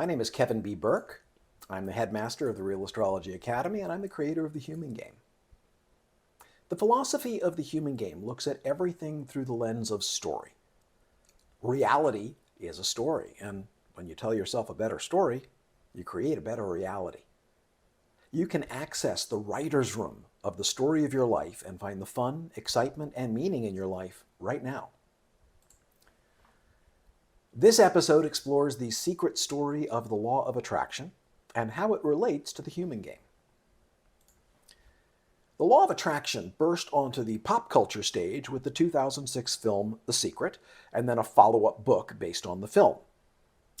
My name is Kevin B. Burke. I'm the headmaster of the Real Astrology Academy, and I'm the creator of the human game. The philosophy of the human game looks at everything through the lens of story. Reality is a story, and when you tell yourself a better story, you create a better reality. You can access the writer's room of the story of your life and find the fun, excitement, and meaning in your life right now. This episode explores the secret story of the law of attraction and how it relates to the human game. The law of attraction burst onto the pop culture stage with the 2006 film The Secret, and then a follow-up book based on the film.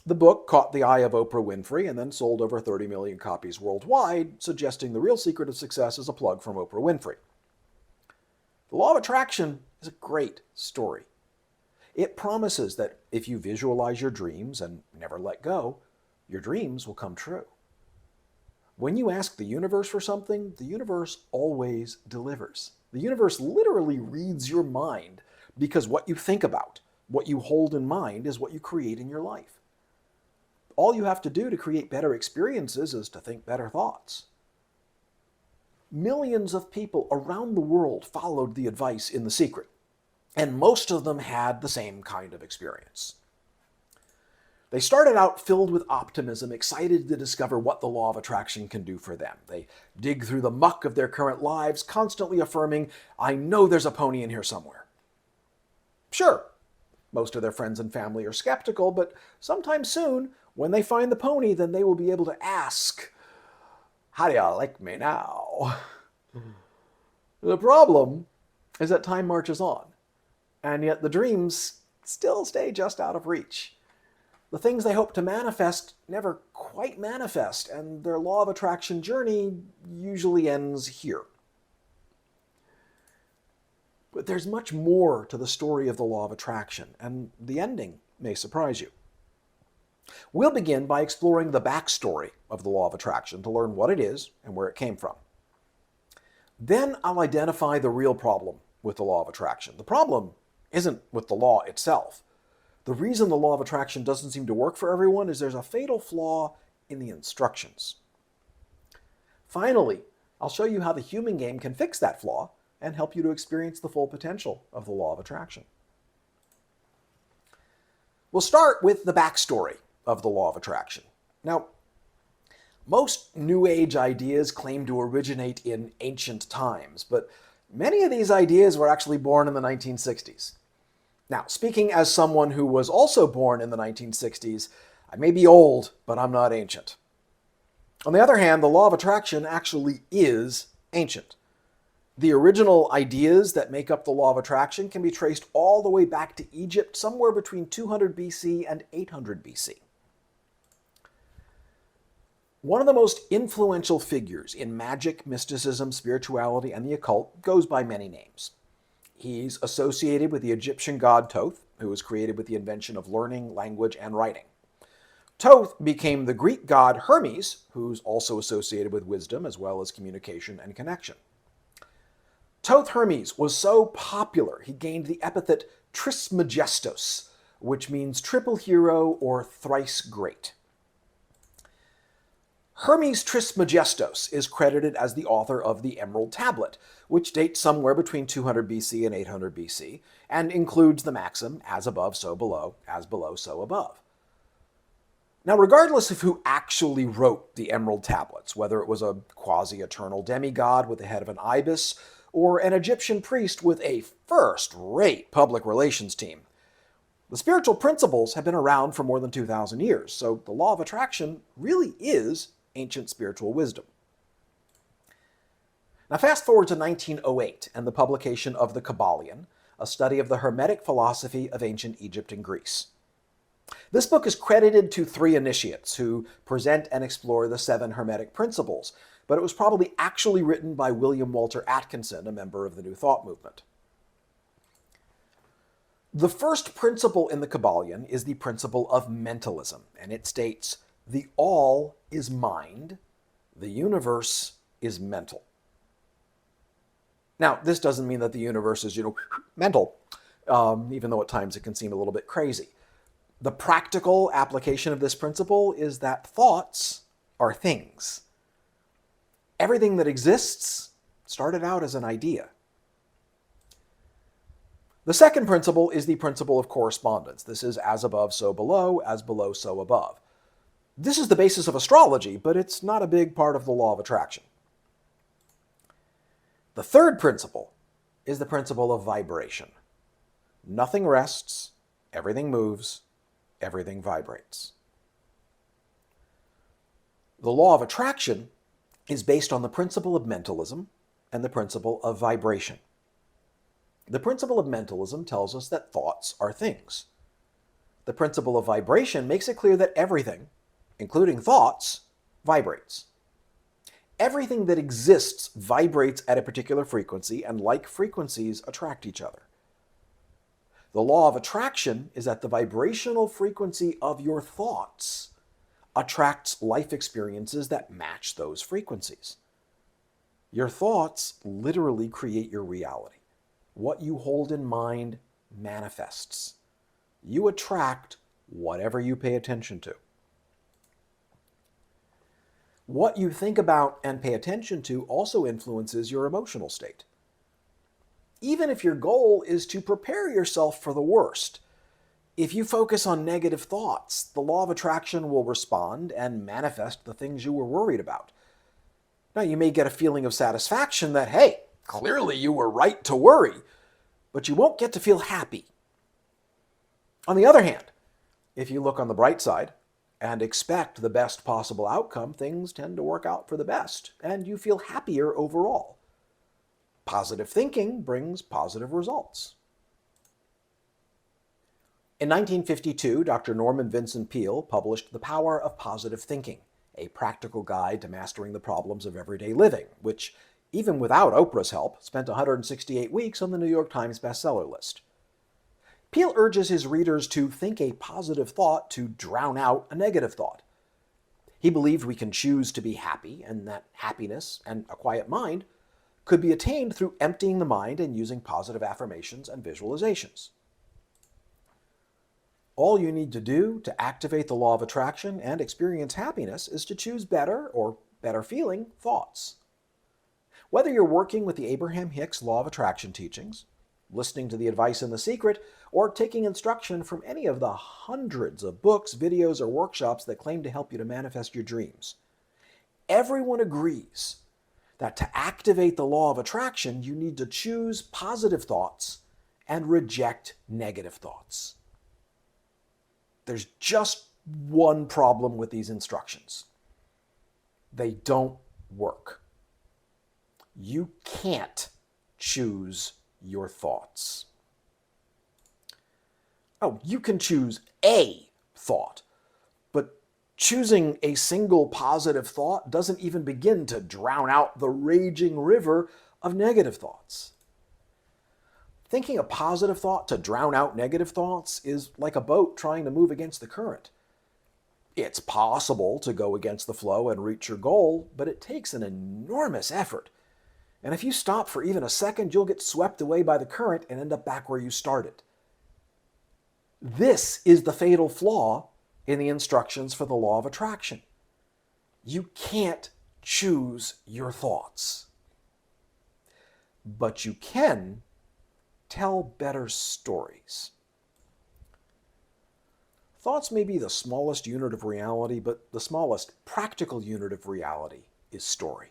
The book caught the eye of Oprah Winfrey and then sold over 30 million copies worldwide, suggesting the real secret of success is a plug from Oprah Winfrey. The law of attraction is a great story. It promises that if you visualize your dreams and never let go, your dreams will come true. When you ask the universe for something, the universe always delivers. The universe literally reads your mind because what you think about, what you hold in mind, is what you create in your life. All you have to do to create better experiences is to think better thoughts. Millions of people around the world followed the advice in The Secret, and most of them had the same kind of experience. They started out filled with optimism, excited to discover what the law of attraction can do for them. They dig through the muck of their current lives, constantly affirming, "I know there's a pony in here somewhere." Sure, most of their friends and family are skeptical, but sometime soon, when they find the pony, then they will be able to ask, "How do you like me now?" The problem is that time marches on, and yet the dreams still stay just out of reach. The things they hope to manifest never quite manifest, and their law of attraction journey usually ends here. But there's much more to the story of the law of attraction, and the ending may surprise you. We'll begin by exploring the backstory of the law of attraction to learn what it is and where it came from. Then I'll identify the real problem with the law of attraction. The problem isn't with the law itself. The reason the law of attraction doesn't seem to work for everyone is there's a fatal flaw in the instructions. Finally, I'll show you how the human game can fix that flaw and help you to experience the full potential of the law of attraction. We'll start with the backstory of the law of attraction. Now, most New Age ideas claim to originate in ancient times, but many of these ideas were actually born in the 1960s. Now, speaking as someone who was also born in the 1960s, I may be old, but I'm not ancient. On the other hand, the law of attraction actually is ancient. The original ideas that make up the law of attraction can be traced all the way back to Egypt, somewhere between 200 BC and 800 BC. One of the most influential figures in magic, mysticism, spirituality, and the occult goes by many names. He's associated with the Egyptian god Thoth, who was created with the invention of learning, language, and writing. Thoth became the Greek god Hermes, who's also associated with wisdom as well as communication and connection. Thoth Hermes was so popular, he gained the epithet Trismegistos, which means triple hero or thrice great. Hermes Trismegistos is credited as the author of the Emerald Tablet, which dates somewhere between 200 BC and 800 BC, and includes the maxim, as above, so below, as below, so above. Now, regardless of who actually wrote the Emerald Tablets, whether it was a quasi-eternal demigod with the head of an ibis, or an Egyptian priest with a first-rate public relations team, the spiritual principles have been around for more than 2,000 years, so the law of attraction really is ancient spiritual wisdom. Now fast forward to 1908 and the publication of the Kybalion, a study of the Hermetic philosophy of ancient Egypt and Greece. This book is credited to 3 initiates who present and explore the 7 Hermetic principles, but it was probably actually written by William Walter Atkinson, a member of the New Thought movement. The first principle in the Kybalion is the principle of mentalism, and it states, "The all is mind, the universe is mental." Now, this doesn't mean that the universe is, mental, even though at times it can seem a little bit crazy. The practical application of this principle is that thoughts are things. Everything that exists started out as an idea. The second principle is the principle of correspondence. This is as above, so below, as below, so above. This is the basis of astrology, but it's not a big part of the law of attraction. The third principle is the principle of vibration. Nothing rests, everything moves, everything vibrates. The law of attraction is based on the principle of mentalism and the principle of vibration. The principle of mentalism tells us that thoughts are things. The principle of vibration makes it clear that everything, including thoughts, vibrates. Everything that exists vibrates at a particular frequency, and like frequencies attract each other. The law of attraction is that the vibrational frequency of your thoughts attracts life experiences that match those frequencies. Your thoughts literally create your reality. What you hold in mind manifests. You attract whatever you pay attention to. What you think about and pay attention to also influences your emotional state. Even if your goal is to prepare yourself for the worst, if you focus on negative thoughts, the law of attraction will respond and manifest the things you were worried about. Now, you may get a feeling of satisfaction that, hey, clearly you were right to worry, but you won't get to feel happy. On the other hand, if you look on the bright side and expect the best possible outcome, things tend to work out for the best, and you feel happier overall. Positive thinking brings positive results. In 1952, Dr. Norman Vincent Peale published The Power of Positive Thinking, a practical guide to mastering the problems of everyday living, which, even without Oprah's help, spent 168 weeks on the New York Times bestseller list. Peale urges his readers to think a positive thought to drown out a negative thought. He believed we can choose to be happy, and that happiness and a quiet mind could be attained through emptying the mind and using positive affirmations and visualizations. All you need to do to activate the law of attraction and experience happiness is to choose better, or better feeling, thoughts. Whether you're working with the Abraham Hicks Law of Attraction teachings, listening to the advice in The Secret, or taking instruction from any of the hundreds of books, videos, or workshops that claim to help you to manifest your dreams, everyone agrees that to activate the law of attraction, you need to choose positive thoughts and reject negative thoughts. There's just one problem with these instructions. They don't work. You can't choose your thoughts. Oh, you can choose a thought, but choosing a single positive thought doesn't even begin to drown out the raging river of negative thoughts. Thinking a positive thought to drown out negative thoughts is like a boat trying to move against the current. It's possible to go against the flow and reach your goal, but it takes an enormous effort. And if you stop for even a second, you'll get swept away by the current and end up back where you started. This is the fatal flaw in the instructions for the law of attraction. You can't choose your thoughts. But you can tell better stories. Thoughts may be the smallest unit of reality, but the smallest practical unit of reality is story.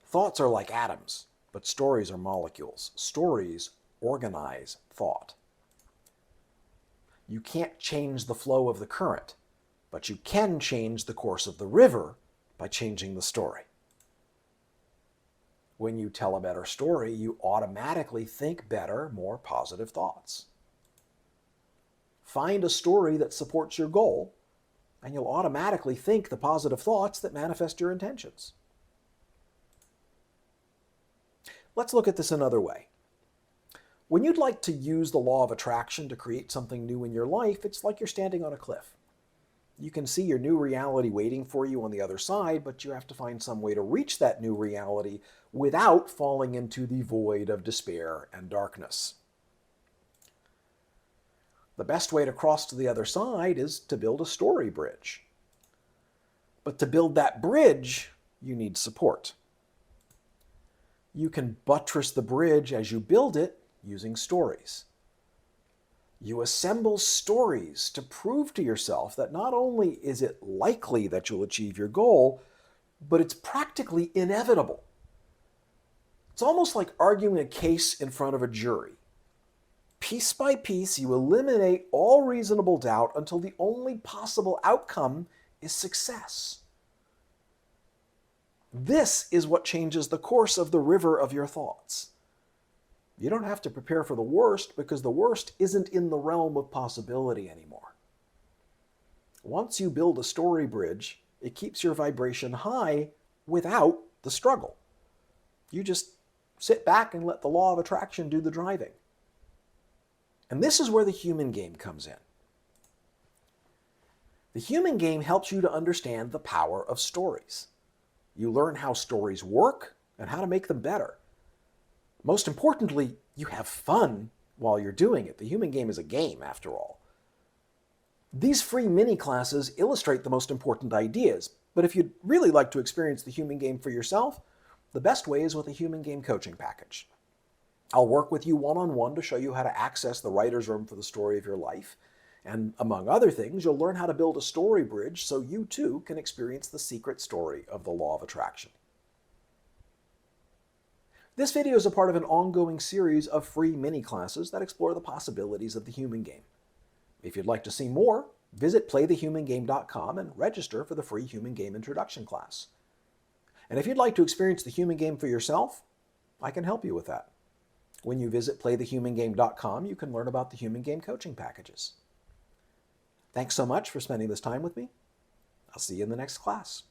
Thoughts are like atoms, but stories are molecules. Stories organize thought. You can't change the flow of the current, but you can change the course of the river by changing the story. When you tell a better story, you automatically think better, more positive thoughts. Find a story that supports your goal, and you'll automatically think the positive thoughts that manifest your intentions. Let's look at this another way. When you'd like to use the law of attraction to create something new in your life, it's like you're standing on a cliff. You can see your new reality waiting for you on the other side, but you have to find some way to reach that new reality without falling into the void of despair and darkness. The best way to cross to the other side is to build a story bridge. But to build that bridge, you need support. You can buttress the bridge as you build it using stories. You assemble stories to prove to yourself that not only is it likely that you'll achieve your goal, but it's practically inevitable. It's almost like arguing a case in front of a jury. Piece by piece, you eliminate all reasonable doubt until the only possible outcome is success. This is what changes the course of the river of your thoughts. You don't have to prepare for the worst because the worst isn't in the realm of possibility anymore. Once you build a story bridge, it keeps your vibration high without the struggle. You just sit back and let the law of attraction do the driving. And this is where the human game comes in. The human game helps you to understand the power of stories. You learn how stories work and how to make them better. Most importantly, you have fun while you're doing it. The human game is a game, after all. These free mini classes illustrate the most important ideas, but if you'd really like to experience the human game for yourself, the best way is with a human game coaching package. I'll work with you one-on-one to show you how to access the writer's room for the story of your life. And among other things, you'll learn how to build a story bridge so you too can experience the secret story of the law of attraction. This video is a part of an ongoing series of free mini classes that explore the possibilities of the human game. If you'd like to see more, visit playthehumangame.com and register for the free human game introduction class. And if you'd like to experience the human game for yourself, I can help you with that. When you visit playthehumangame.com, you can learn about the human game coaching packages. Thanks so much for spending this time with me. I'll see you in the next class.